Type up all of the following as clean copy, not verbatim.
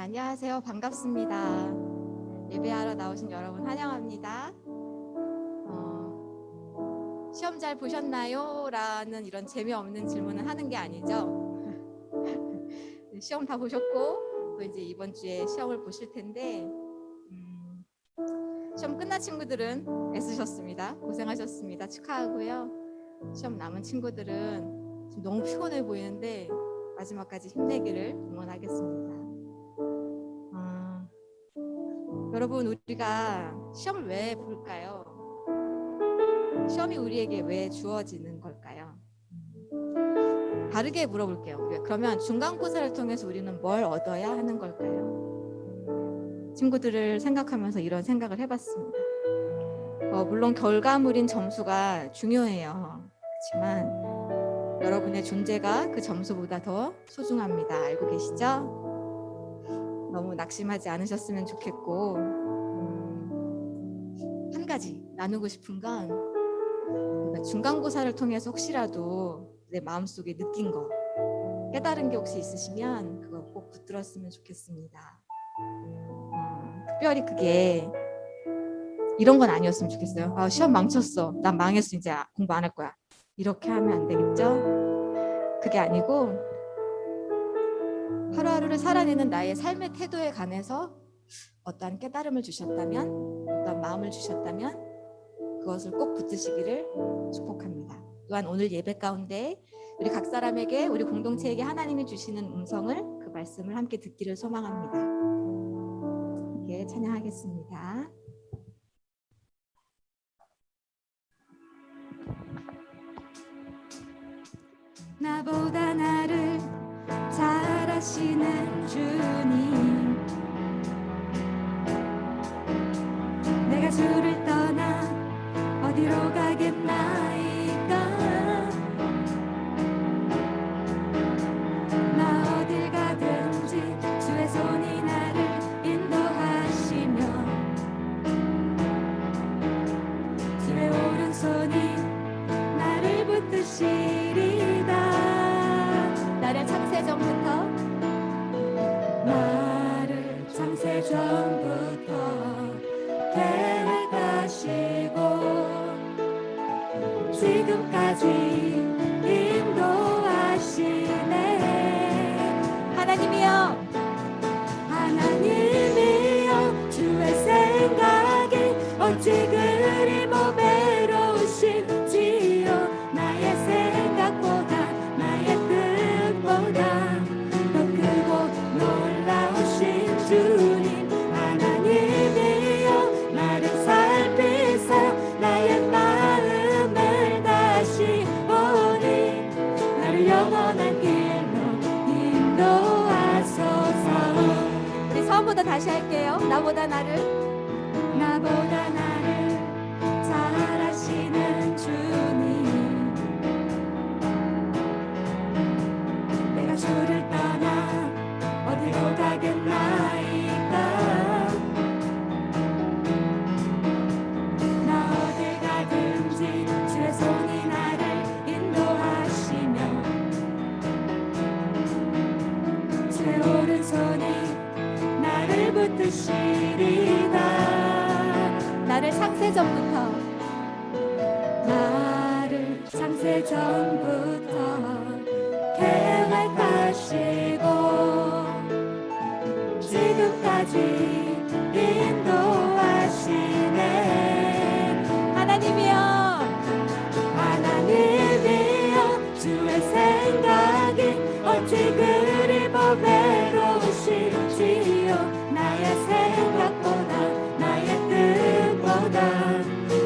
안녕하세요. 반갑습니다. 예배하러 나오신 여러분 환영합니다. 시험 잘 보셨나요? 라는 이런 재미없는 질문을 하는 게 아니죠. 시험 다 보셨고 또 이제 이번 주에 시험을 보실 텐데 시험 끝난 친구들은 애쓰셨습니다. 고생하셨습니다. 축하하고요. 시험 남은 친구들은 지금 너무 피곤해 보이는데 마지막까지 힘내기를 응원하겠습니다. 여러분, 우리가 시험을 왜 볼까요? 시험이 우리에게 왜 주어지는 걸까요? 다르게 물어볼게요. 그러면 중간고사를 통해서 우리는 뭘 얻어야 하는 걸까요? 친구들을 생각하면서 이런 생각을 해봤습니다. 물론 결과물인 점수가 중요해요. 그렇지만 여러분의 존재가 그 점수보다 더 소중합니다. 알고 계시죠? 너무 낙심하지 않으셨으면 좋겠고, 한 가지 나누고 싶은 건 중간고사를 통해서 혹시라도 내 마음속에 느낀 거, 깨달은 게 혹시 있으시면 그거 꼭 붙들었으면 좋겠습니다. 특별히 그게 이런 건 아니었으면 좋겠어요. 시험 망쳤어. 난 망했어. 이제 공부 안 할 거야. 이렇게 하면 안 되겠죠? 그게 아니고 하루하루를 살아내는 나의 삶의 태도에 관해서 어떠한 깨달음을 주셨다면, 어떠한 마음을 주셨다면 그것을 꼭 붙드시기를 축복합니다. 또한 오늘 예배 가운데 우리 각 사람에게, 우리 공동체에게 하나님이 주시는 음성을, 그 말씀을 함께 듣기를 소망합니다. 함께 찬양하겠습니다. 나보다 나를 잘 아시는 주님, 내가 주를 떠나 어디로 가겠나이까. 나 어딜 가든지 주의 손이 나를 인도하시며 주의 오른손이 나를 붙드시리다. 나를 창세전부터 계획하시고 지금까지 인도하시네. 하나님이여 주의 생각이 어찌 그리 모배로우신지요. 나의 생각보다, 나의 뜻보다 더 크고 놀라우신 주님. 하나님이여 나를 살피사 나의 마음을 다시 보니 나를 영원한 길로 인도하소서. 우리 처음부터 다시 할게요. 나보다 나를 잘 아시는 주님, 내가 주를 떠나 어디로 가겠나이까. 나 어딜 가든지 주의 손이 나를 인도하시며 주의 오른손이 나를 붙드시리다. 나를 창세전부터 계획하시고 지금까지 인도하시네. 하나님이여 주의 생각이 어찌 그리 보배로우신지요. 나의 생각보다, 나의 뜻보다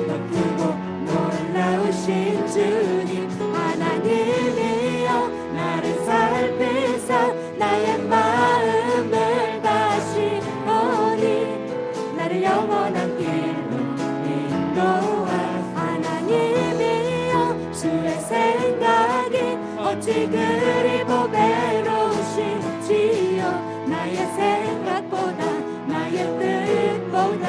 더 크고 놀라우신 주님. 하나님이여 나를 살피사 나의 마음을 다시 보니 나를 영원한 길로 인도하. 하나님이여 주의 생각이 어찌 그리 보배로우신지요. 나의 생각보다, 나의 뜻보다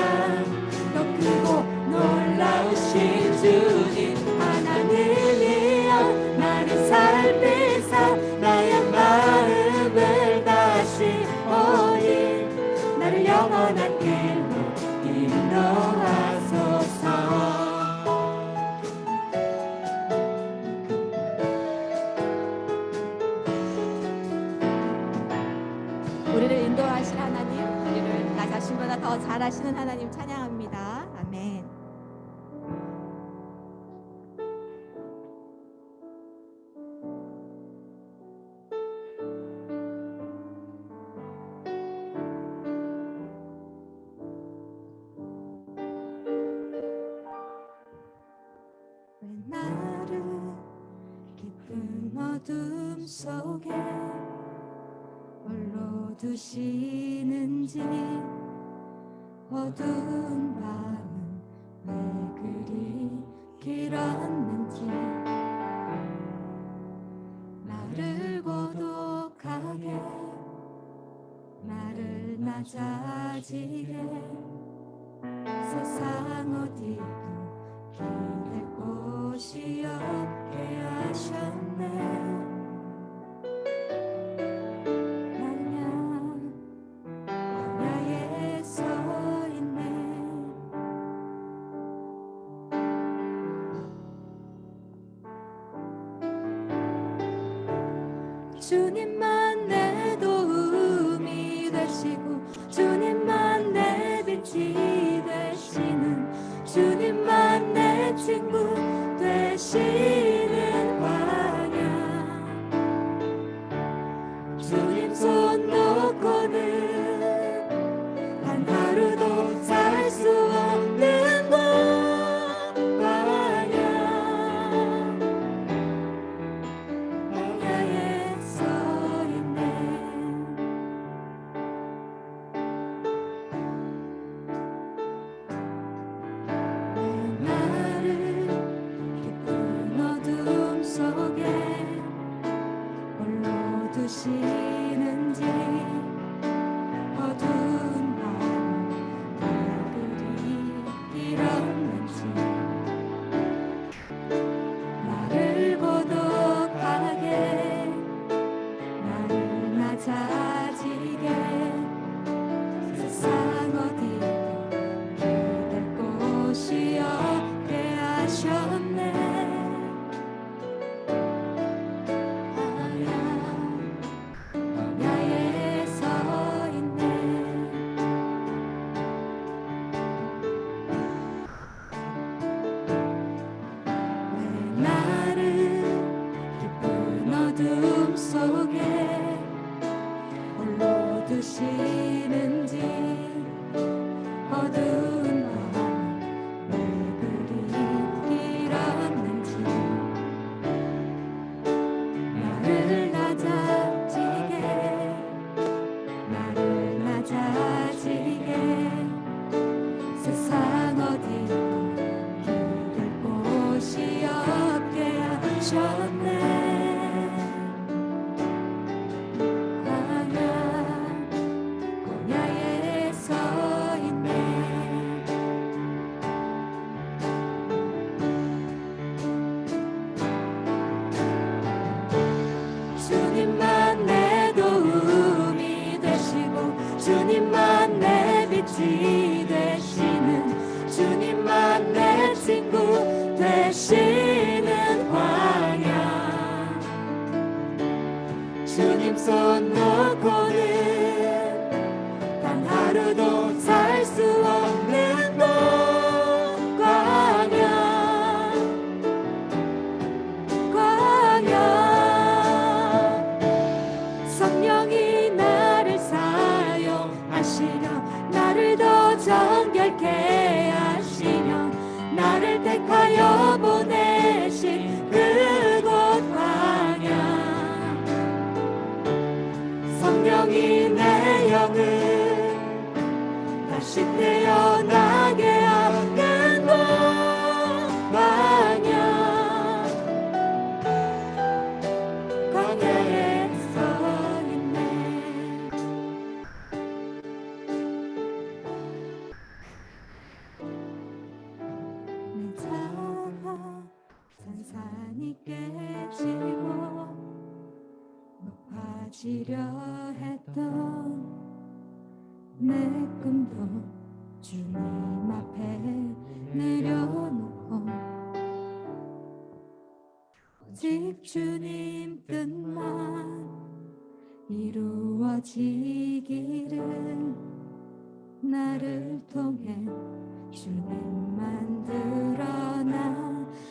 더 크고 놀라우신 주님. 하나님이여 나를 살피사 나의 마음을 다시 보니 부활하시는 하나님 찬양합니다. 아멘. 왜 나를 깊은 어둠 속에 홀로 두시는지, 어두운 밤은 왜 그리 길었는지, 나를 고독하게, 나를 낮아지게, 세상 어디도 기댈 곳이 없게 하셨네. 주님만 내 도움이 되시고, 주님만 내 빛이 되시는, 주님만 내 친구 되시는 광야. 주님 손 놓고는 단 하루도 살 수 없는 곳 광야. 광야에 서 있네. 왜 나를 깊은 어둠 속에 홀로 두시는지, 어두운 밤 왜 그리 길었는지, 나를 고독하게, 나를 낮아지게, 세상 어디도 기댈 곳이 없게 하셨네. 광야에 서 있네. 왜 나를 깊은 어둠 속에 홀로 두시는지, 어두운 밤 왜 그리 길었는지, 나를 낮아지게, 나를 낮아지게, 세상 어디도 기댈 곳이 없게 하셨네. 광야에 서 있네. 주님만 내 도움이 되시고, 주님만 내 빛이 되시는, 주님만 내 친구 되시는 광야. 주님 손 놓고는 단 하루도 살 수 없는 곳 광야. 광야. 성령이 나를 사용하시며, 나를 더 정결케 하시며, 나를 택하여 보내신 그곳 광야. 성령이 내 영을 다시 태어나게 하는 곳 광야. 광야에 서 있네. 내 자아 산산이 깨지고 높아지려 했던 내 꿈도 주님 앞에 내려놓고, 오직 주님 뜻만 이루어지기를 나를 통해 주님만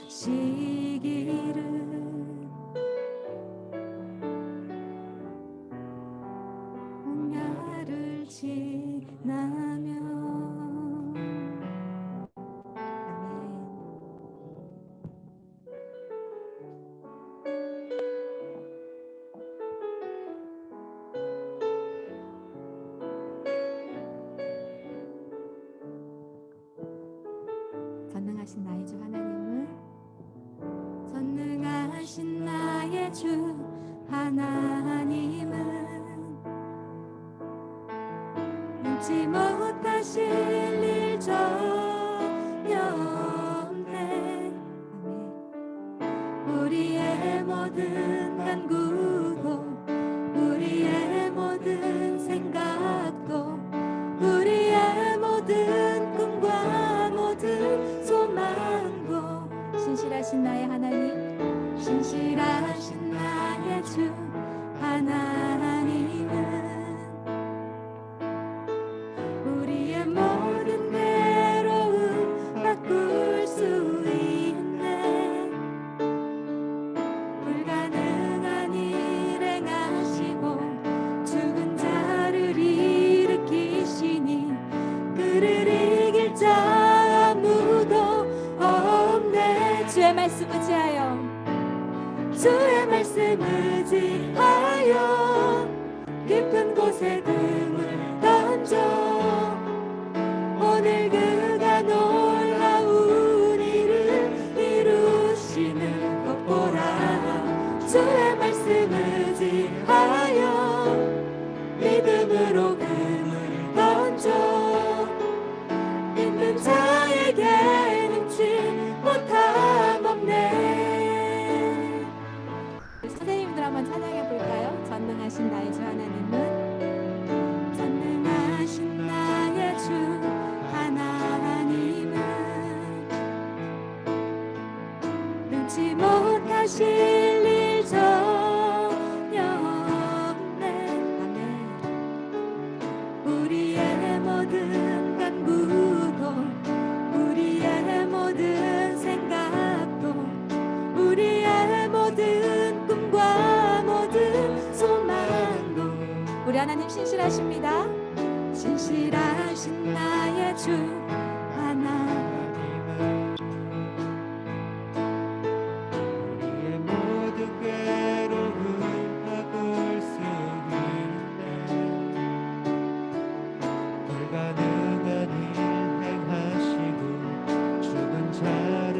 드러나시기를. 광야를 지나며. 전능하신 나의 주 하나님은, 전능하신 나의 주 하나님은 잊지 못하실 일 전혀 없네. 우리의 모든 간구도, 우리의 모든 생각도, 우리의 모든 꿈과 모든 소망도, 신실하신 나의 하나님, 신실하신 나의 주 하나님은 우리의 모든 괴로움 바꿀 수 있네. 불가능한 일 행하시고 죽은 자를 일으키시니 그를 이길 자 아무도 없네. 주의 말씀 의지하여, 주의 말씀 의지하여 깊은 곳에 금을 던져 오늘 그가 놀라운 일을 이루시는 것 보라. 주의 말씀 의지하여 믿음으로 금을 던져 믿는 자에게 능치 못함 없네. 선생님들 한번 찬양해 볼까요? 전능하신 나의 주 하나님은, 전능하신 나의 주 하나님은 능치 못하실 일 전혀 없네. 아멘. 우리의 모든 간구도, 우리의 모든 생각도, 우리의 모든 꿈과 모든 소망도, 우리 하나님 신실하십니다. 신실하신 나의 주 하나님은 우리의 모든 괴로움 바꿀 수 있네. 불가능한 일 행하시고 죽은 자를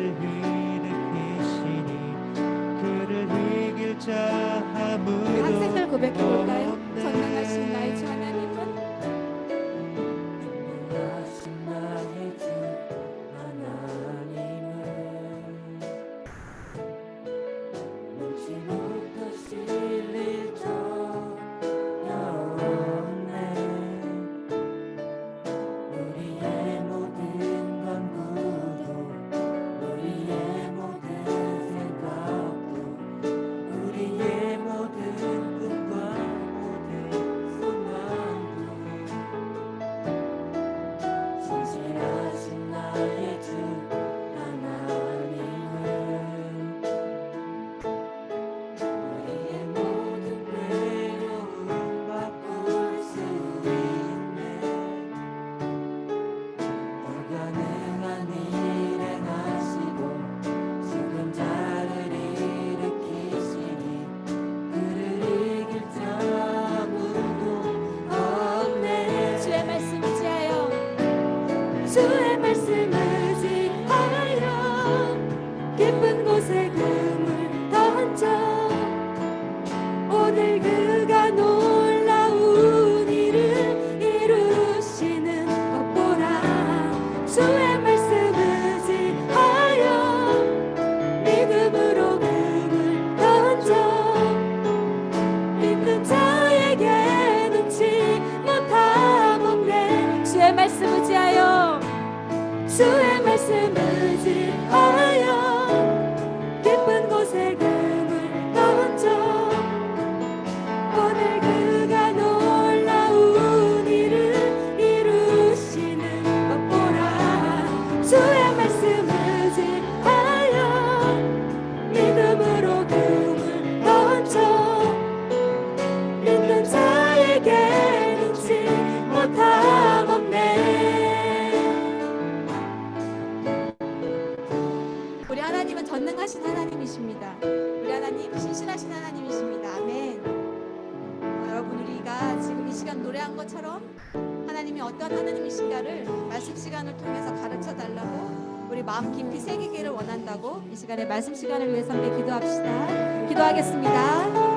일으키시니 그를 이길 자 아무도 학생들 고백해 볼까요? 없네. 전능하신 나의 주 하나님은, 전능하신 나의 주 하나님은 능치 못하실 일 전혀 없네. 우리의 모든 간구도, 우리의 모든 생각도, 우리의 모든 꿈과 모든 소망도 신실하신 나의 주 하나님은 우리의 모든 괴로움 바꿀 수 있네. 불가능한 일 행하시고 죽은 자를 일으키시니 그를 이길 자 아무도 없네. 주의 말씀 의지하여, 주의 말씀 의지하여 깊은 곳에 금을 던져 오늘 그가 놀라운 일을 이루시는 것 보라. 주의 말씀 의지하여 믿음으로 금을 던져 믿는 자에게 능치 못함 없네. 주의 말씀 의지하여, 주의 말씀 의지하여 하나님은 전능하신 하나님이십니다. 우리 하나님 신실하신 하나님이십니다. 아멘. 여러분, 우리가 지금 이 시간 노래한 것처럼 하나님이 어떤 하나님이신가를 말씀 시간을 통해서 가르쳐 달라고, 우리 마음 깊이 새기기를 원한다고 이 시간에 말씀 시간을 위해서 함께 기도합시다. 기도하겠습니다.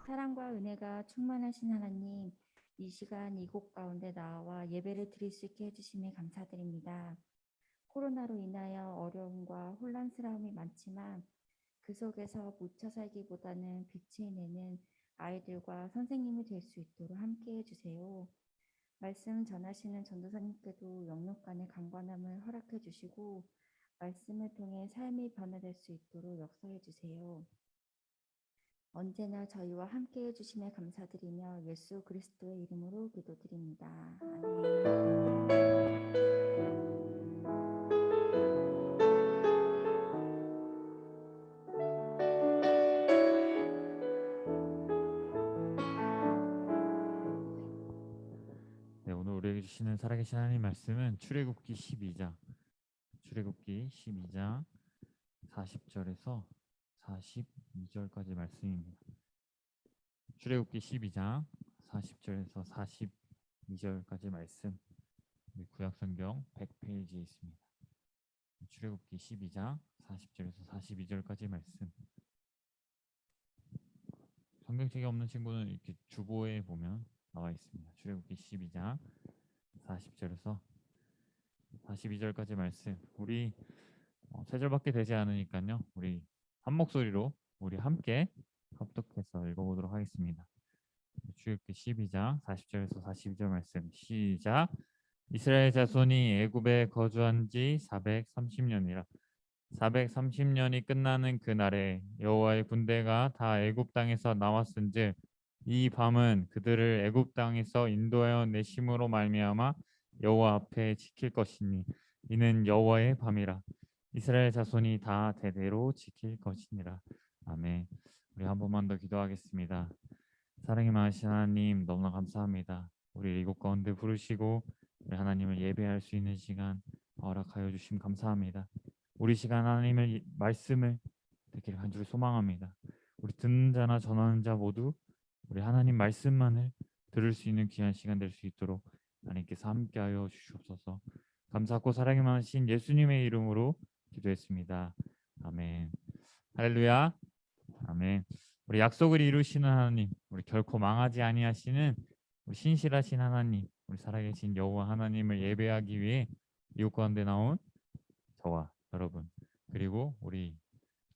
사랑과 은혜가 충만하신 하나님, 이 시간 이곳 가운데 나와 예배를 드릴 수 있게 해주심에 감사드립니다. 코로나로 인하여 어려움과 혼란스러움이 많지만 그 속에서 묻혀 살기보다는 빛을 내는 아이들과 선생님이 될 수 있도록 함께 해주세요. 말씀 전하시는 전도사님께도 영육간의 강건함을 허락해 주시고 말씀을 통해 삶이 변화될 수 있도록 역사해 주세요. 언제나 저희와 함께 해주심에 감사드리며 예수 그리스도의 이름으로 기도드립니다. 아멘. 네, 오늘 우리에게 주시는 살아계신 하나님 말씀은 출애굽기 12장 40절에서 42절까지 말씀입니다. 출애굽기 12장 40절에서 42절까지 말씀, 우리 구약성경 100페이지에 있습니다. 출애굽기 12장 40절에서 42절까지 말씀. 성경책이 없는 친구는 이렇게 주보에 보면 나와 있습니다. 출애굽기 12장 40절에서 42절까지 말씀. 우리 세 절밖에 되지 않으니까요. 우리 한 목소리로 우리 함께 합독해서 읽어보도록 하겠습니다. 출애굽기 12장 40절에서 42절 말씀 시작. 이스라엘 자손이 애굽에 거주한 지 430년이라 430년이 끝나는 그날에 여호와의 군대가 다 애굽 땅에서 나왔은즉 이 밤은 그들을 애굽 땅에서 인도하여 내심으로 말미암아 여호와 앞에 지킬 것이니 이는 여호와의 밤이라. 이스라엘 자손이 다 대대로 지킬 것이니라. 아멘. 우리 한 번만 더 기도하겠습니다. 사랑이 많으신 하나님, 너무나 감사합니다. 우리 이곳 가운데 부르시고 우리 하나님을 예배할 수 있는 시간 허락하여 주심 감사합니다. 우리 시간 하나님의 말씀을 듣기를 간절히 소망합니다. 우리 듣는 자나 전하는 자 모두 우리 하나님 말씀만을 들을 수 있는 귀한 시간 될 수 있도록 하나님께서 함께하여 주시옵소서. 감사하고 사랑이 많으신 예수님의 이름으로 기도했습니다. 아멘. 할렐루야. 아멘. 우리 약속을 이루시는 하나님, 우리 결코 망하지 아니하시는 우리 신실하신 하나님, 우리 살아계신 여호와 하나님을 예배하기 위해 이곳 가운데 나온 저와 여러분, 그리고 우리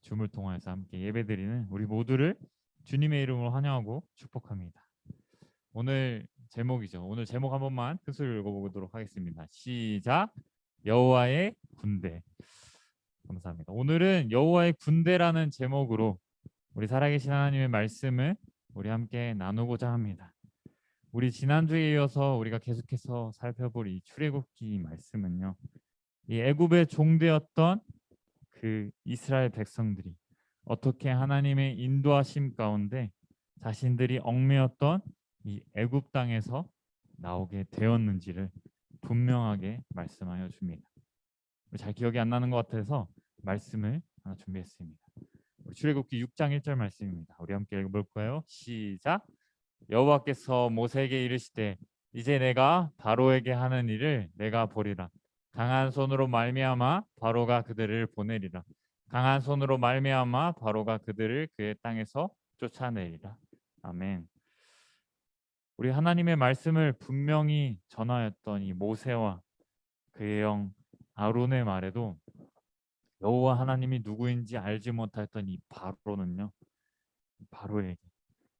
줌을 통해서 함께 예배드리는 우리 모두를 주님의 이름으로 환영하고 축복합니다. 오늘 제목이죠. 오늘 제목 한 번만 큰 소리로 읽어보도록 하겠습니다. 시작. 여호와의 군대. 감사합니다. 오늘은 여호와의 군대라는 제목으로 우리 살아계신 하나님의 말씀을 우리 함께 나누고자 합니다. 우리 지난주에 이어서 우리가 계속해서 살펴볼 이 출애굽기 말씀은요, 이 애굽의 종되었던 그 이스라엘 백성들이 어떻게 하나님의 인도하심 가운데 자신들이 얽매였던 이 애굽 땅에서 나오게 되었는지를 분명하게 말씀하여 줍니다. 잘 기억이 안 나는 것 같아서 말씀을 하나 준비했습니다. 우리 출애굽기 6장 1절 말씀입니다. 우리 함께 읽어볼까요? 시작. 여호와께서 모세에게 이르시되 이제 내가 바로에게 하는 일을 내가 보리라. 강한 손으로 말미암아 바로가 그들을 보내리라. 강한 손으로 말미암아 바로가 그들을 그의 땅에서 쫓아내리라. 아멘. 우리 하나님의 말씀을 분명히 전하였던 이 모세와 그의 형 아론의 말에도 여호와 하나님이 누구인지 알지 못했던 이 바로는요, 바로에게.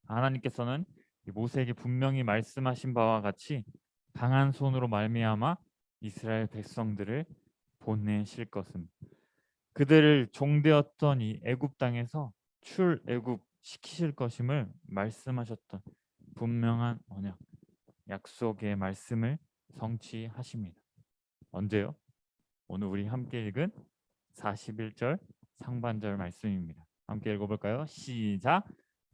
하나님께서는 이 모세에게 분명히 말씀하신 바와 같이 강한 손으로 말미암아 이스라엘 백성들을 보내실 것은 그들을 종되었던 이 애굽 땅에서 출애굽 시키실 것임을 말씀하셨던 분명한 언약, 약속의 말씀을 성취하십니다. 언제요? 오늘 우리 함께 읽은 41절 상반절 말씀입니다. 함께 읽어볼까요? 시작.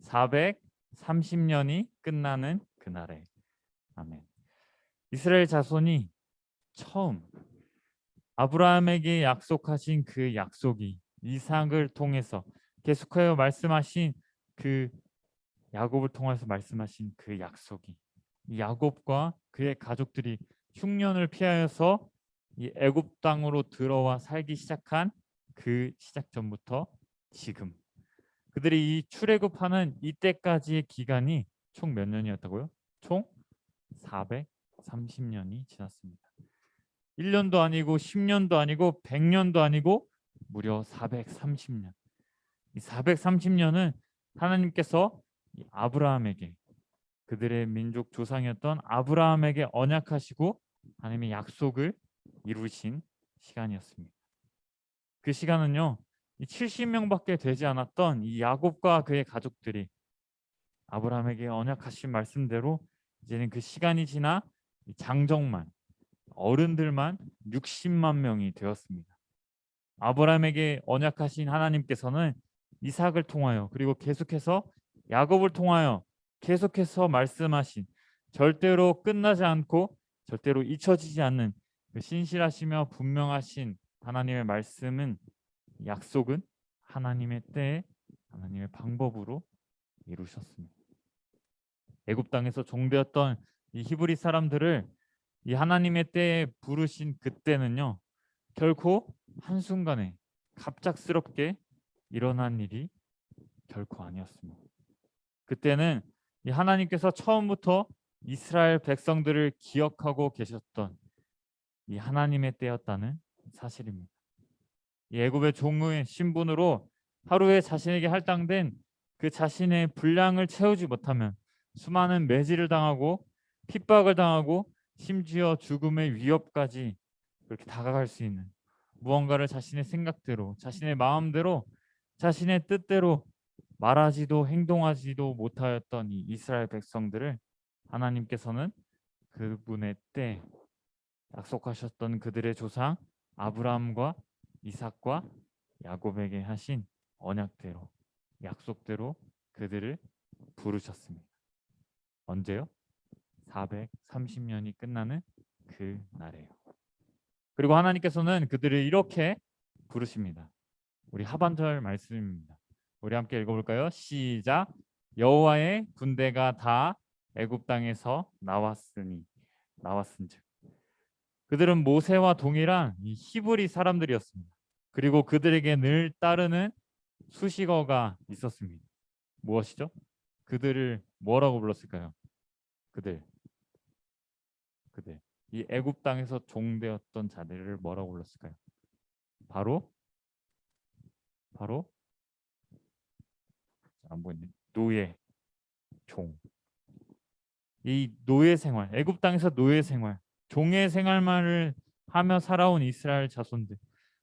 430년이 끝나는 그날에. 아멘. 이스라엘 자손이 처음 아브라함에게 약속하신 그 약속이 이삭을 통해서 계속하여 말씀하신 그 야곱을 통해서 말씀하신 그 약속이 이 야곱과 그의 가족들이 흉년을 피하여서 이 애굽 땅으로 들어와 살기 시작한 그 시작 전부터 지금 그들이 이 출애굽하는 이때까지의 기간이 총 몇 년이었다고요? 총 430년이 지났습니다. 1년도 아니고 10년도 아니고 100년도 아니고 무려 430년. 이 430년은 하나님께서 이 아브라함에게 그들의 민족 조상이었던 아브라함에게 언약하시고 하나님의 약속을 이루신 시간이었습니다. 그 시간은요. 이 70명밖에 되지 않았던 이 야곱과 그의 가족들이 아브라함에게 언약하신 말씀대로 이제는 그 시간이 지나 이 장정만 어른들만 60만 명이 되었습니다. 아브라함에게 언약하신 하나님께서는 이삭을 통하여 그리고 계속해서 야곱을 통하여 계속해서 말씀하신 절대로 끝나지 않고 절대로 잊혀지지 않는 그 신실하시며 분명하신 하나님의 말씀은 약속은 하나님의 때에 하나님의 방법으로 이루셨습니다. 애굽 땅에서 종되었던 이 히브리 사람들을 이 하나님의 때에 부르신 그때는요. 결코 한순간에 갑작스럽게 일어난 일이 결코 아니었습니다. 그때는 이 하나님께서 처음부터 이스라엘 백성들을 기억하고 계셨던 이 하나님의 때였다는 사실입니다. 이 애굽의 종의 신분으로 하루에 자신에게 할당된 그 자신의 분량을 채우지 못하면 수많은 매질을 당하고 핍박을 당하고 심지어 죽음의 위협까지 그렇게 다가갈 수 있는 무언가를 자신의 생각대로 자신의 마음대로 자신의 뜻대로 말하지도 행동하지도 못하였던 이 이스라엘 백성들을 하나님께서는 그분의 때 약속하셨던 그들의 조상 아브라함과 이삭과 야곱에게 하신 언약대로 약속대로 그들을 부르셨습니다. 언제요? 430년이 끝나는 그 날이에요. 그리고 하나님께서는 그들을 이렇게 부르십니다. 우리 하반절 말씀입니다. 우리 함께 읽어볼까요? 시작. 여호와의 군대가 다 애굽 땅에서 나왔은즉 그들은 모세와 동일한 이 히브리 사람들이었습니다. 그리고 그들에게 늘 따르는 수식어가 있었습니다. 무엇이죠? 그들을 뭐라고 불렀을까요? 그들 이 애굽 땅에서 종되었던 자들을 뭐라고 불렀을까요? 바로 안 보이네. 노예, 종. 이 노예 생활, 애굽 땅에서 노예 생활, 종의 생활만을 하며 살아온 이스라엘 자손들.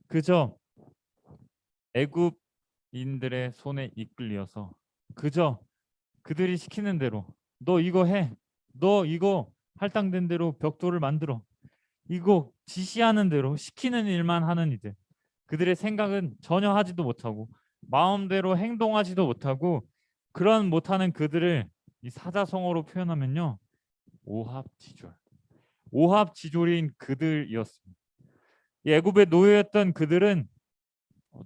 그저 애굽인들의 손에 이끌려서 그저 그들이 시키는 대로 너 이거 해. 너 이거 할당된 대로 벽돌을 만들어. 이거 지시하는 대로 시키는 일만 하는 이들. 그들의 생각은 전혀 하지도 못하고 마음대로 행동하지도 못하고 그런 못하는 그들을 이 사자성어로 표현하면요. 오합지졸인 그들이었습니다. 이 애굽의 노예였던 그들은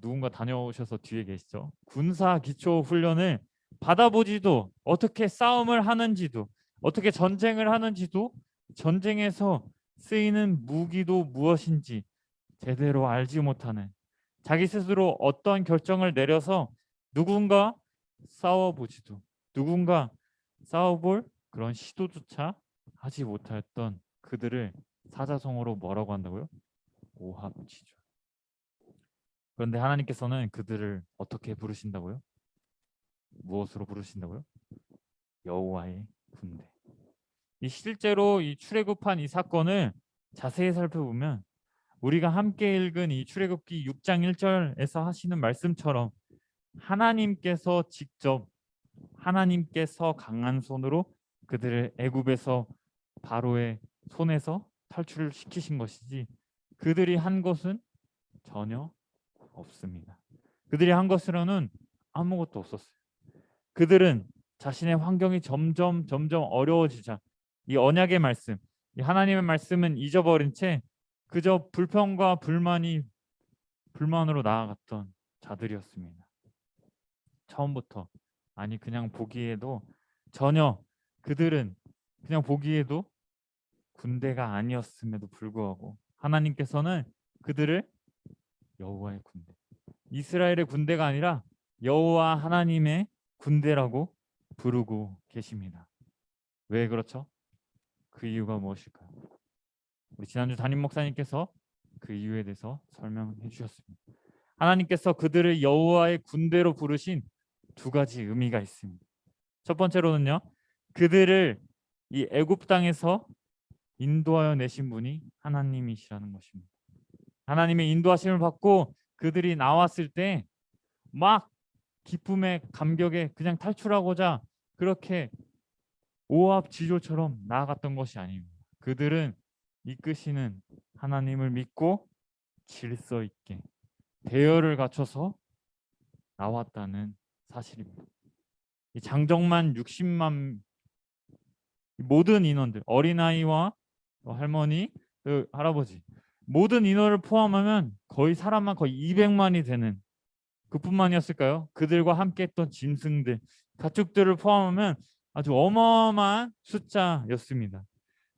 누군가 다녀오셔서 뒤에 계시죠. 군사 기초 훈련을 받아보지도 어떻게 싸움을 하는지도 어떻게 전쟁을 하는지도 전쟁에서 쓰이는 무기도 무엇인지 제대로 알지 못하는 자기 스스로 어떤 결정을 내려서 누군가 싸워보지도 누군가 싸워볼 그런 시도조차 하지 못하였던 그들을 사자성어로 뭐라고 한다고요? 오합지졸. 그런데 하나님께서는 그들을 어떻게 부르신다고요? 무엇으로 부르신다고요? 여호와의 군대. 이 실제로 이 출애굽한 이 사건을 자세히 살펴보면 우리가 함께 읽은 이 출애굽기 6장 1절에서 하시는 말씀처럼 하나님께서 직접 하나님께서 강한 손으로 그들을 애굽에서 바로의 손에서 탈출을 시키신 것이지 그들이 한 것은 전혀 없습니다. 그들이 한 것으로는 아무것도 없었어요. 그들은 자신의 환경이 점점 어려워지자 이 언약의 말씀, 이 하나님의 말씀은 잊어버린 채 그저 불평과 불만으로 나아갔던 자들이었습니다. 처음부터 아니 그냥 보기에도 전혀 그들은 그냥 보기에도 군대가 아니었음에도 불구하고 하나님께서는 그들을 여호와의 군대, 이스라엘의 군대가 아니라 여호와 하나님의 군대라고 부르고 계십니다. 왜 그렇죠? 그 이유가 무엇일까요? 우리 지난주 담임 목사님께서 그 이유에 대해서 설명해 주셨습니다. 하나님께서 그들을 여호와의 군대로 부르신 두 가지 의미가 있습니다. 첫 번째로는요, 그들을 이 애굽 땅에서 인도하여 내신 분이 하나님이시라는 것입니다. 하나님의 인도하심을 받고 그들이 나왔을 때 막 기쁨의 감격에 그냥 탈출하고자 그렇게 오합지졸처럼 나아갔던 것이 아닙니다. 그들은 이끄시는 하나님을 믿고 질서 있게 대열을 갖춰서 나왔다는 사실입니다. 이 장정만 60만 모든 인원들, 어린아이와 할머니, 할아버지 모든 인원을 포함하면 거의 사람만 거의 200만이 되는 그뿐만이었을까요? 그들과 함께했던 짐승들, 가축들을 포함하면 아주 어마어마한 숫자였습니다.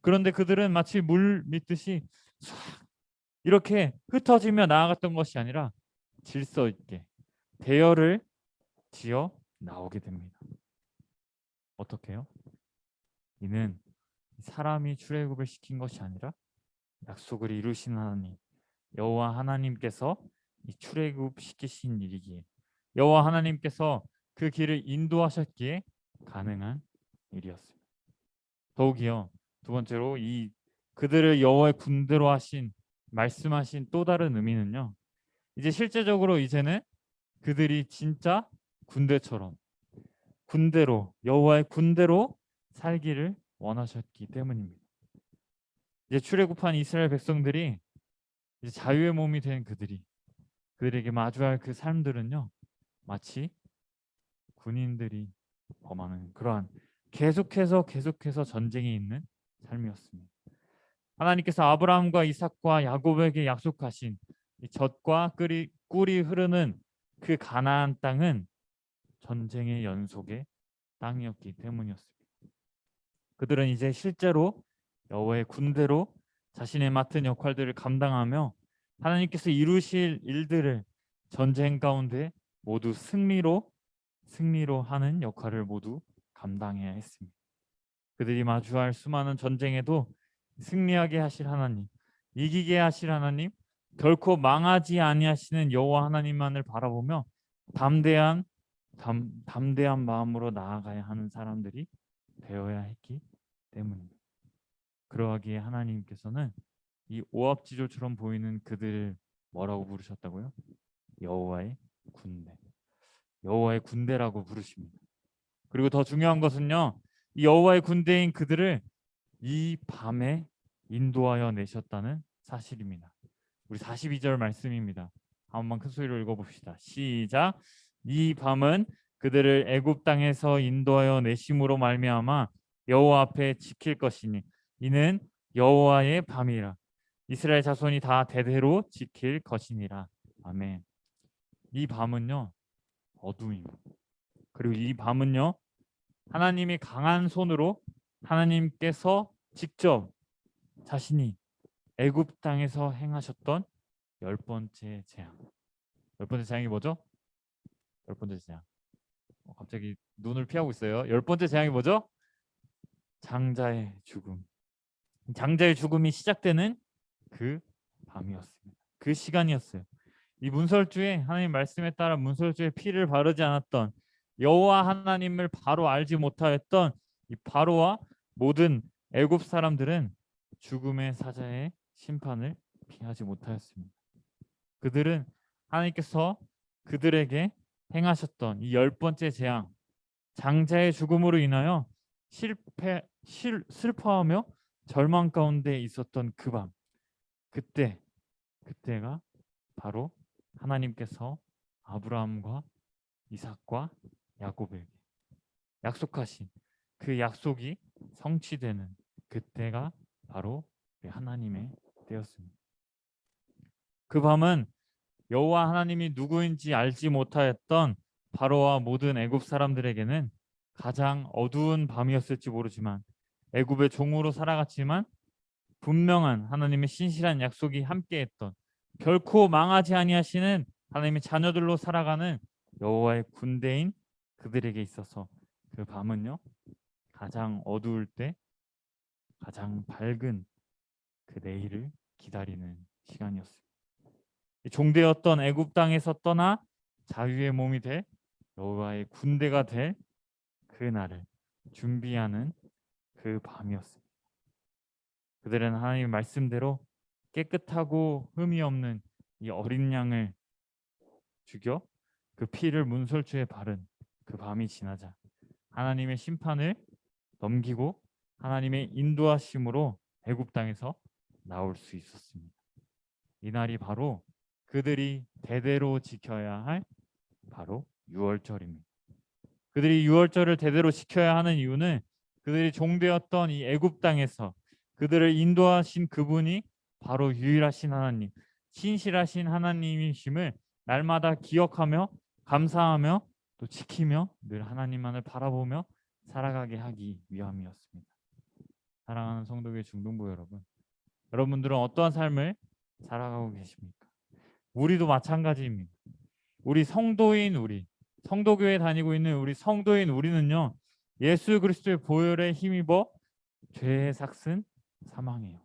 그런데 그들은 마치 물 믿듯이 싹 이렇게 흩어지며 나아갔던 것이 아니라 질서 있게 대열을 지어 나오게 됩니다. 어떻게요? 이는 사람이 출애굽을 시킨 것이 아니라 약속을 이루신 하나님, 여호와 하나님께서 이 출애굽 시키신 일이기에 여호와 하나님께서 그 길을 인도하셨기에 가능한 일이었습니다. 더욱이요, 두 번째로 이 그들을 여호와의 군대로 하신 말씀하신 또 다른 의미는요, 이제 실제적으로 이제는 그들이 진짜 군대처럼 군대로 여호와의 군대로 살기를 원하셨기 때문입니다. 이제 출애굽한 이스라엘 백성들이 이제 자유의 몸이 된 그들에게 마주할 그 삶들은요, 마치 군인들이 범하는 그러한 계속해서 전쟁이 있는 삶이었습니다. 하나님께서 아브라함과 이삭과 야곱에게 약속하신 이 젖과 꿀이 흐르는 그 가나안 땅은 전쟁의 연속의 땅이었기 때문이었습니다. 그들은 이제 실제로 여호와의 군대로 자신의 맡은 역할들을 감당하며 하나님께서 이루실 일들을 전쟁 가운데 모두 승리로 하는 역할을 모두 감당해야 했습니다. 그들이 마주할 수많은 전쟁에도 승리하게 하실 하나님, 이기게 하실 하나님, 결코 망하지 아니하시는 여호와 하나님만을 바라보며 담대한 마음으로 나아가야 하는 사람들이 되어야 했기 때문입니다. 그러하기에 하나님께서는 이 오합지졸처럼 보이는 그들을 뭐라고 부르셨다고요? 여호와의 군대, 여호와의 군대라고 부르십니다. 그리고 더 중요한 것은요, 이 여호와의 군대인 그들을 이 밤에 인도하여 내셨다는 사실입니다. 우리 42절 말씀입니다. 한번 큰 소리로 읽어봅시다. 시작. 이 밤은 그들을 애굽 땅에서 인도하여 내심으로 말미암아 여호와 앞에 지킬 것이니 이는 여호와의 밤이라. 이스라엘 자손이 다 대대로 지킬 것이니라. 아멘. 이 밤은요, 어둠입니다. 그리고 이 밤은요, 하나님이 강한 손으로 하나님께서 직접 자신이 애굽 땅에서 행하셨던 10번째 재앙. 10번째 재앙이 뭐죠? 10번째 재앙. 갑자기 눈을 피하고 있어요. 10번째 재앙이 뭐죠? 장자의 죽음. 장자의 죽음이 시작되는 그 밤이었습니다. 그 시간이었어요. 이 문설주에 하나님 말씀에 따라 문설주에 피를 바르지 않았던 여호와 하나님을 바로 알지 못하였던 이 바로와 모든 애굽 사람들은 죽음의 사자의 심판을 피하지 못하였습니다. 그들은 하나님께서 그들에게 행하셨던 이 10번째 재앙, 장자의 죽음으로 인하여 슬퍼하며 절망 가운데 있었던 그 밤, 그때가 바로 하나님께서 아브라함과 이삭과 야곱에게 약속하신 그 약속이 성취되는 그때가 바로 우리 하나님의 때였습니다. 그 밤은 여호와 하나님이 누구인지 알지 못하였던 바로와 모든 애굽 사람들에게는 가장 어두운 밤이었을지 모르지만, 애굽의 종으로 살아갔지만 분명한 하나님의 신실한 약속이 함께했던, 결코 망하지 아니하시는 하나님의 자녀들로 살아가는 여호와의 군대인 그들에게 있어서 그 밤은요, 가장 어두울 때 가장 밝은 그 내일을 기다리는 시간이었습니다. 종되었던 애굽 땅에서 떠나 자유의 몸이 될 여호와의 군대가 될 그 날을 준비하는 그 밤이었습니다. 그들은 하나님의 말씀대로 깨끗하고 흠이 없는 이 어린 양을 죽여 그 피를 문설주에 바른 그 밤이 지나자 하나님의 심판을 넘기고 하나님의 인도하심으로 애굽 땅에서 나올 수 있었습니다. 이 날이 바로 그들이 대대로 지켜야 할 바로 유월절입니다. 그들이 유월절을 대대로 지켜야 하는 이유는 그들이 종되었던 이 애굽 땅에서 그들을 인도하신 그분이 바로 유일하신 하나님, 신실하신 하나님이심을 날마다 기억하며 감사하며 또 지키며 늘 하나님만을 바라보며 살아가게 하기 위함이었습니다. 사랑하는 성도교회 중등부 여러분, 여러분들은 어떠한 삶을 살아가고 계십니까? 우리도 마찬가지입니다. 우리 성도인 성도교회 다니고 있는 우리 성도인 우리는요, 예수 그리스도의 보혈에 힘입어 죄의 삭슨 사망이에요.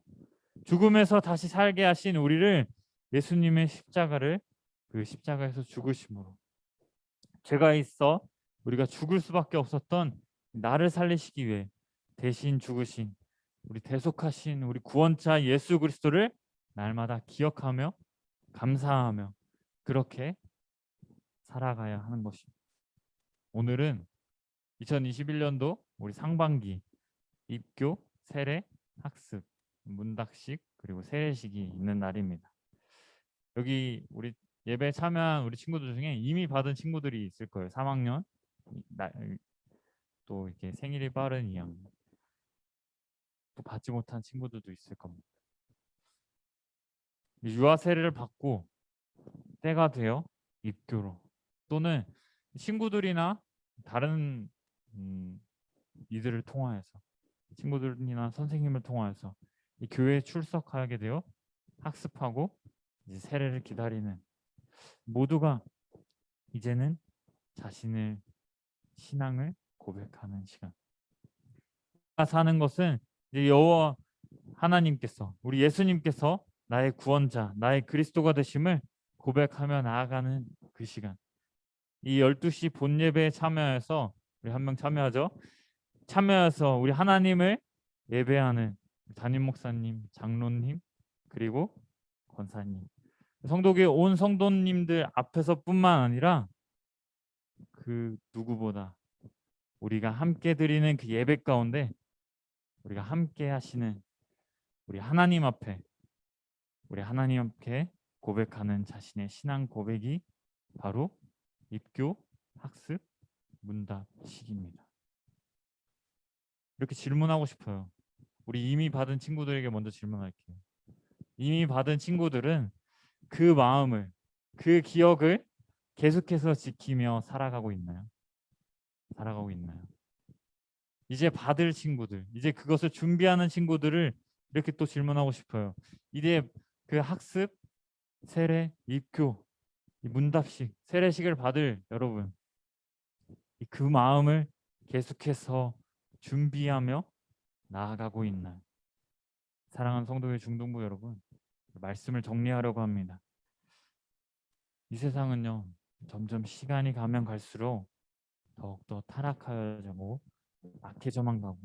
죽음에서 다시 살게 하신 우리를 예수님의 그 십자가에서 죽으심으로 죄가 있어 우리가 죽을 수밖에 없었던 나를 살리시기 위해 대신 죽으신 우리 대속하신 우리 구원자 예수 그리스도를 날마다 기억하며 감사하며 그렇게 살아가야 하는 것입니다. 오늘은 2021년도 우리 상반기 입교, 세례, 학습, 문답식 그리고 세례식이 있는 날입니다. 여기 우리 예배 참여한 우리 친구들 중에 이미 받은 친구들이 있을 거예요. 3학년 또 이렇게 생일이 빠른 2학년 또 받지 못한 친구들도 있을 겁니다. 유아 세례를 받고 때가 되어 입교로 또는 친구들이나 다른 이들을 통하여서 친구들이나 선생님을 통하여서 이 교회에 출석하게 되어 학습하고 이제 세례를 기다리는 모두가 이제는 자신의 신앙을 고백하는 시간. 사는 것은 이제 여호와 하나님께서 우리 예수님께서 나의 구원자, 나의 그리스도가 되심을 고백하며 나아가는 그 시간. 이 12시 본 예배에 참여해서 우리 한 명 참여하죠. 참여해서 우리 하나님을 예배하는 담임 목사님, 장로님 그리고 권사님, 성도교회 온 성도님들 앞에서뿐만 아니라 그 누구보다 우리가 함께 드리는 그 예배 가운데 우리가 함께 하시는 우리 하나님 앞에 고백하는 자신의 신앙 고백이 바로 입교, 학습, 문답식입니다. 이렇게 질문하고 싶어요. 우리 이미 받은 친구들에게 먼저 질문할게요. 이미 받은 친구들은 그 마음을, 그 기억을 계속해서 지키며 살아가고 있나요? 이제 받을 친구들, 이제 그것을 준비하는 친구들을 이렇게 또 질문하고 싶어요. 이제 그 학습, 세례, 입교, 이 문답식, 세례식을 받을 여러분, 그 마음을 계속해서 준비하며 나아가고 있나요? 사랑하는 성도의 중등부 여러분, 말씀을 정리하려고 합니다. 이 세상은요, 점점 시간이 가면 갈수록 더욱더 타락하여가고 악해져만 가고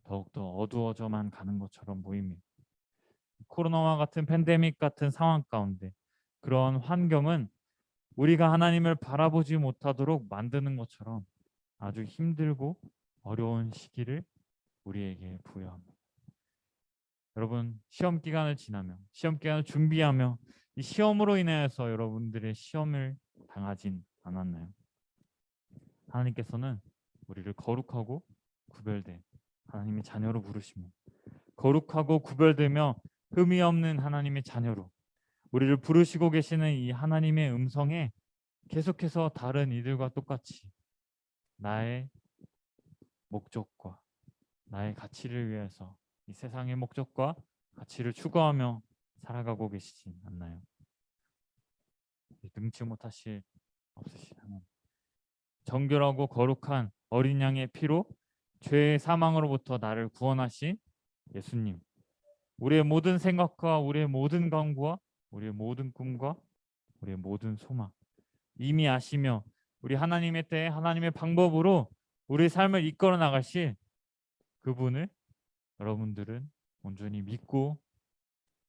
더욱더 어두워져만 가는 것처럼 보입니다. 코로나와 같은 팬데믹 같은 상황 가운데 그런 환경은 우리가 하나님을 바라보지 못하도록 만드는 것처럼 아주 힘들고 어려운 시기를 우리에게 부여합니다. 여러분, 시험 기간을 지나며 시험 기간을 준비하며 이 시험으로 인해서 여러분들의 시험을 당하진 않았나요? 하나님께서는 우리를 거룩하고 구별된 하나님의 자녀로 부르시며 거룩하고 구별되며 흠이 없는 하나님의 자녀로 우리를 부르시고 계시는 이 하나님의 음성에 계속해서 다른 이들과 똑같이 나의 목적과 나의 가치를 위해서 이 세상의 목적과 가치를 추구하며 살아가고 계시진 않나요? 능치 못하실 없으신 하나님, 정결하고 거룩한 어린 양의 피로 죄의 사망으로부터 나를 구원하신 예수님, 우리의 모든 생각과 우리의 모든 강구와 우리의 모든 꿈과 우리의 모든 소망 이미 아시며 우리 하나님의 때에 하나님의 방법으로 우리의 삶을 이끌어 나가실 그분을 여러분들은 온전히 믿고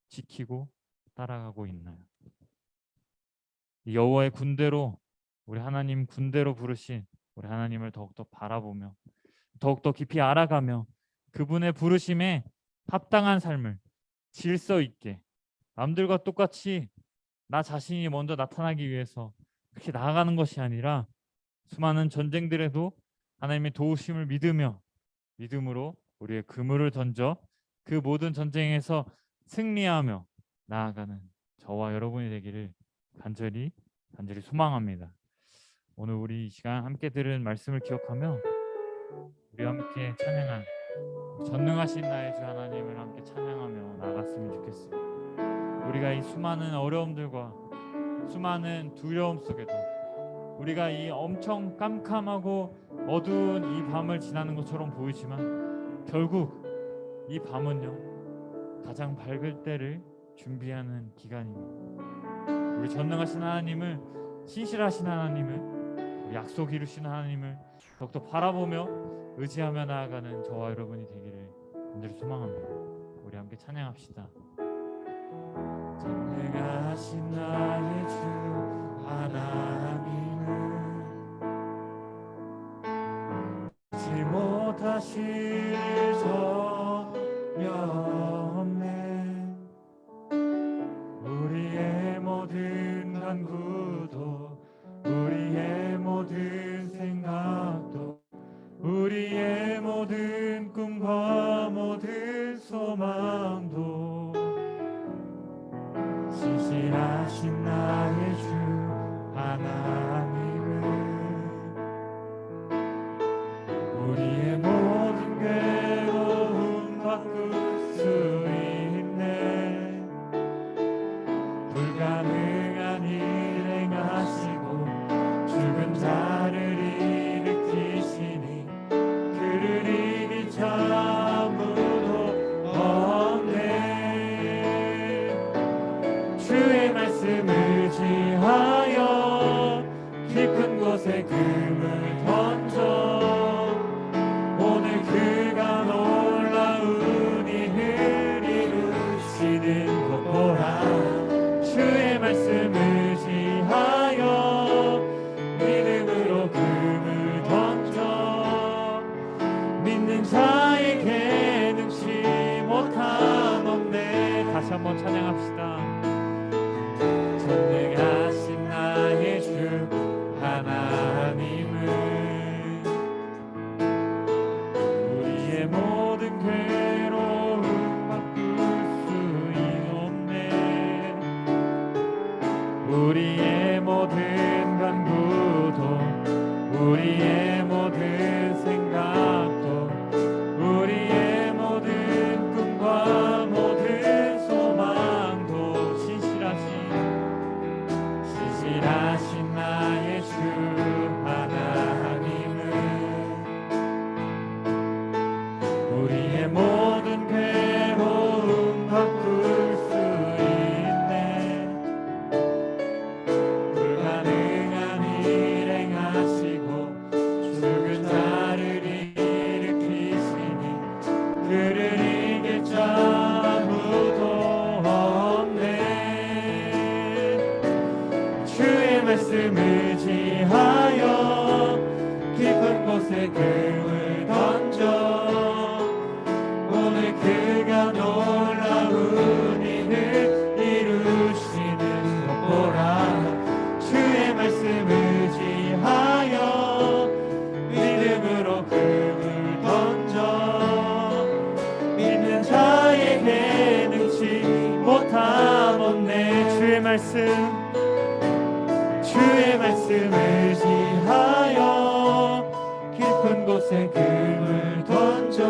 지키고 따라가고 있나요? 이 여호와의 군대로 우리 하나님 군대로 부르신 우리 하나님을 더욱더 바라보며 더욱더 깊이 알아가며 그분의 부르심에 합당한 삶을 질서 있게 남들과 똑같이 나 자신이 먼저 나타나기 위해서 그렇게 나아가는 것이 아니라 수많은 전쟁들에도 하나님의 도우심을 믿으며 믿음으로 우리의 그물을 던져 그 모든 전쟁에서 승리하며 나아가는 저와 여러분이 되기를 간절히 소망합니다. 오늘 우리 이 시간 함께 들은 말씀을 기억하며 우리 함께 찬양한 전능하신 나의 주 하나님을 함께 찬양하며 나아갔으면 좋겠습니다. 우리가 이 수많은 어려움들과 수많은 두려움 속에도 우리가 이 엄청 깜깜하고 어두운 이 밤을 지나는 것처럼 보이지만 결국 이 밤은요 가장 밝을 때를 준비하는 기간입니다. 우리 전능하신 하나님을, 신실하신 하나님을, 우리 약속 이루시는 하나님을 더욱더 바라보며 의지하며 나아가는 저와 여러분이 되기를 간절히 소망합니다. 우리 함께 찬양합시다. 전능하신 나의 주 하나님은 잊지 못하실 전혀 없네. 우리의 모든 간구도 우리의 모든 생각도 우리의 모든 꿈과 모든 소망도 신실하신 나의 주 하나님은 우리의 모든 괴로움 바꿀 수 있네. 불가능한 일 행하시고 죽은 자를 일으키시니 그를 이길 자 아무도 없네. 주의 말씀 의지하여 깊은 곳에 금을 던져 오늘 그가 놀라운 일을 이루시는 것 보라. 주의 말씀 의지하여 믿음으로 금을 던져 믿는 자에게 능치 못함 없네. 다시 한번 찬양합시다. 전능하신 나의 주 하나님은 우리의 모든 괴로움 바꿀 수 없네. 우리의 모든 간구도 우리의 모든 생각도 우리의 모든 꿈과 모든 소망도 주의 말씀 의지하여 깊은 곳에 금을 던져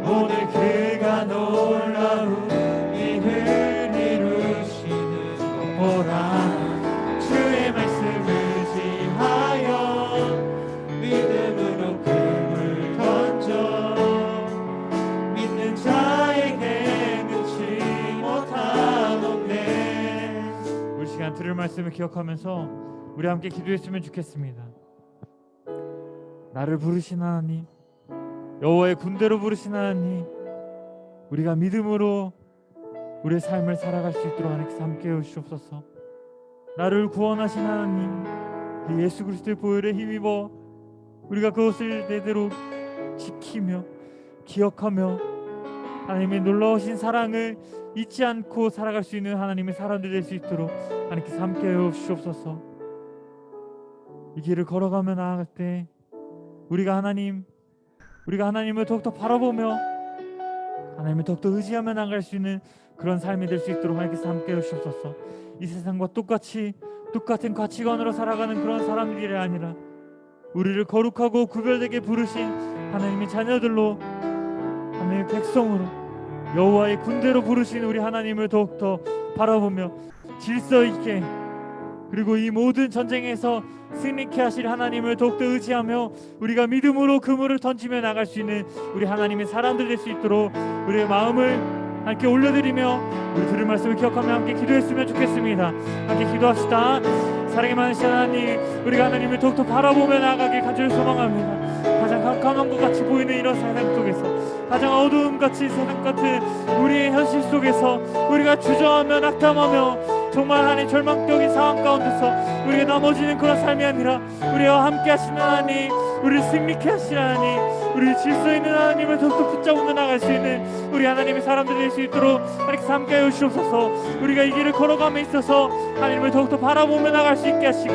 오늘 그가 놀라운 일을 이루시는 것 보라. 주의 말씀 의지하여 믿음으로 금을 던져 믿는 자에게 능치 못하노네. 우리 시간 들을 말씀을 기억하면서 우리 함께 기도했으면 좋겠습니다. 나를 부르신 하나님, 여호와의 군대로 부르신 하나님, 우리가 믿음으로 우리의 삶을 살아갈 수 있도록 하나님께서 함께 해주시옵소서. 나를 구원하신 하나님, 그 예수 그리스도의 보혈에 힘입어 우리가 그것을 대대로 지키며 기억하며 하나님의 놀라우신 사랑을 잊지 않고 살아갈 수 있는 하나님의 사람들 될 수 있도록 하나님께서 함께 해주시옵소서. 이 길을 걸어가며 나아갈 때 우리가 하나님을 더욱더 바라보며 하나님을 더욱더 의지하며 나아갈 수 있는 그런 삶이 될 수 있도록 하나님께서 함께 해주시옵소서. 이 세상과 똑같은 가치관으로 살아가는 그런 사람들이 아니라 우리를 거룩하고 구별되게 부르신 하나님의 자녀들로, 하나님의 백성으로, 여호와의 군대로 부르신 우리 하나님을 더욱더 바라보며 질서 있게, 그리고 이 모든 전쟁에서 승리케 하실 하나님을 더욱더 의지하며 우리가 믿음으로 그물을 던지며 나갈 수 있는 우리 하나님의 사람들 될 수 있도록 우리의 마음을 함께 올려드리며 우리 들을 말씀을 기억하며 함께 기도했으면 좋겠습니다. 함께 기도합시다. 사랑이 많으신 하나님, 우리가 하나님을 더욱더 바라보며 나아가길 간절히 소망합니다. 가장 깜깜한 것 같이 보이는 이런 세상 속에서, 가장 어두움같이 세상 같은 우리의 현실 속에서 우리가 주저하며 낙담하며 정말 하나님 절망적인 상황 가운데서 우리가 넘어지는 그런 삶이 아니라 우리와 함께 하시는 하나님, 우리를 승리케 하시는 하나님, 우리 질서 있는 하나님을 더욱더 붙잡고 나갈 수 있는 우리 하나님의 사람들 될 수 있도록 하나님께서 함께 해주시옵소서. 우리가 이 길을 걸어감에 있어서 하나님을 더욱더 바라보며 나갈 수 있게 하시고,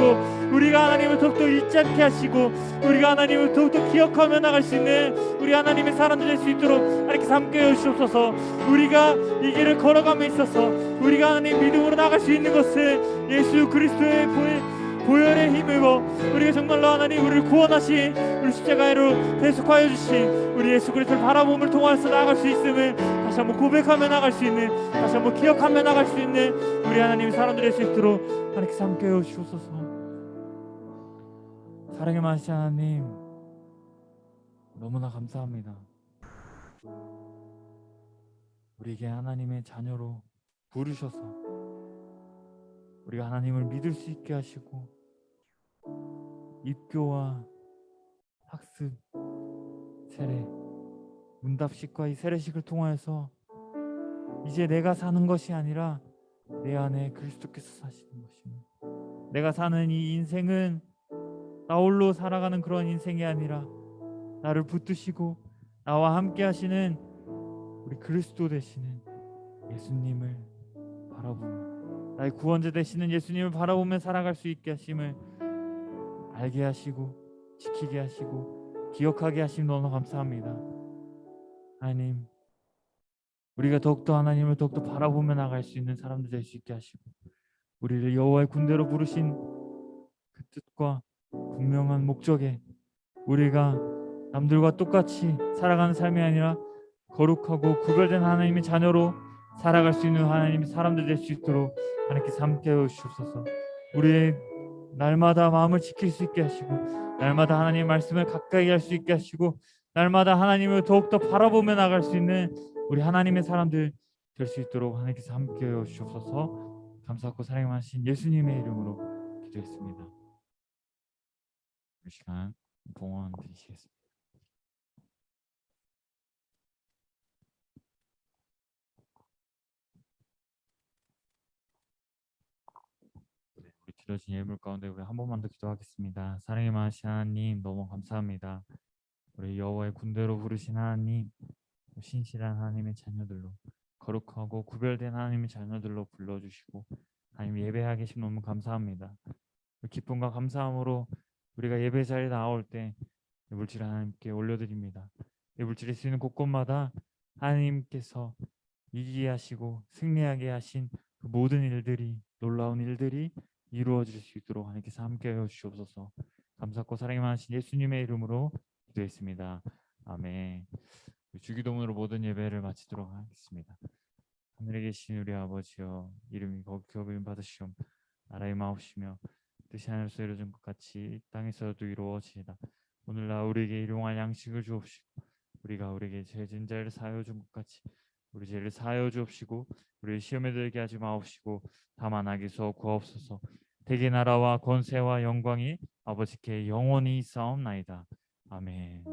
우리가 하나님을 더욱더 잊지 않게 하시고, 우리가 하나님을 더욱더 기억하며 나갈 수 있는 우리 하나님의 사람들 될 수 있도록 하나님께서 함께 해주시옵소서. 우리가 이 길을 걸어감에 있어서 우리가 하나님 믿음으로 나갈 수 있는 것은 예수 그리스도의 보혈의 힘으로 우리가 정말로 하나님 우리를 구원하신 우리 십자가로 대속하여 주신 우리 예수 그리스도를 바라봄을 통해서 나아갈 수 있음을 다시 한번 고백하며 나갈 수 있는, 다시 한번 기억하며 나갈 수 있는 우리 하나님의 사람들 될 수 있도록 하나님께서 함께 해주시옵소서. 사랑의 많으신 하나님, 너무나 감사합니다. 우리에게 하나님의 자녀로 부르셔서 우리가 하나님을 믿을 수 있게 하시고, 입교와 학습, 세례, 문답식과 이 세례식을 통하여서 이제 내가 사는 것이 아니라 내 안에 그리스도께서 사시는 것입니다. 내가 사는 이 인생은 나 홀로 살아가는 그런 인생이 아니라 나를 붙드시고 나와 함께 하시는 우리 그리스도 되시는 예수님을 바라보며, 나의 구원자 되시는 예수님을 바라보며 살아갈 수 있게 하심을 알게 하시고 지키게 하시고 기억하게 하심 너무 감사합니다. 하나님, 우리가 더욱더 하나님을 더욱더 바라보며 나갈 수 있는 사람들 될 수 있게 하시고, 우리를 여호와의 군대로 부르신 그 뜻과 분명한 목적에 우리가 남들과 똑같이 살아가는 삶이 아니라 거룩하고 구별된 하나님의 자녀로 살아갈 수 있는 하나님의 사람들 될 수 있도록 하나님께서 함께 해주시옵소서. 우리의 날마다 마음을 지킬 수 있게 하시고, 날마다 하나님의 말씀을 가까이 할 수 있게 하시고, 날마다 하나님을 더욱더 바라보며 나갈 수 있는 우리 하나님의 사람들 될 수 있도록 하나님께서 함께 해주시옵소서. 감사하고 사랑이 많으신 예수님의 이름으로 기도했습니다. 이 시간 봉헌 드리시겠습니다. 우리 드려진 예물 가운데 우리 한 번만 더 기도하겠습니다. 사랑이 많으신 하나님, 너무 감사합니다. 우리 여호와의 군대로 부르신 하나님, 신실한 하나님의 자녀들로, 거룩하고 구별된 하나님의 자녀들로 불러주시고 하나님 예배하게 하심 너무 감사합니다. 기쁨과 감사함으로 우리가 예배 자리에 나올 때 예물질 하나님께 올려드립니다. 예물질이 쓰이는 곳곳마다 하나님께서 이기게 하시고 승리하게 하신 그 모든 일들이 놀라운 일들이 이루어질 수 있도록 하나님께서 함께하여 주옵소서. 감사하고 사랑이 많으신 예수님의 이름으로 기도했습니다. 아멘. 주기도문으로 모든 예배를 마치도록 하겠습니다. 하늘에 계신 우리 아버지여, 이름이 거룩히 받으시옵. 나라의 마옵시며 뜻이 하늘에서 이루어진 것 같이 땅에서도 이루어지이다. 오늘날 우리에게 일용할 양식을 주옵시고, 우리가 우리에게 죄진 자를 사하여 준 것 같이 우리 죄를 사하여 주옵시고, 우리를 시험에 들게 하지 마옵시고 다만 악에서 구하옵소서. 대개 나라와 권세와 영광이 아버지께 영원히 있사옵나이다. 아멘.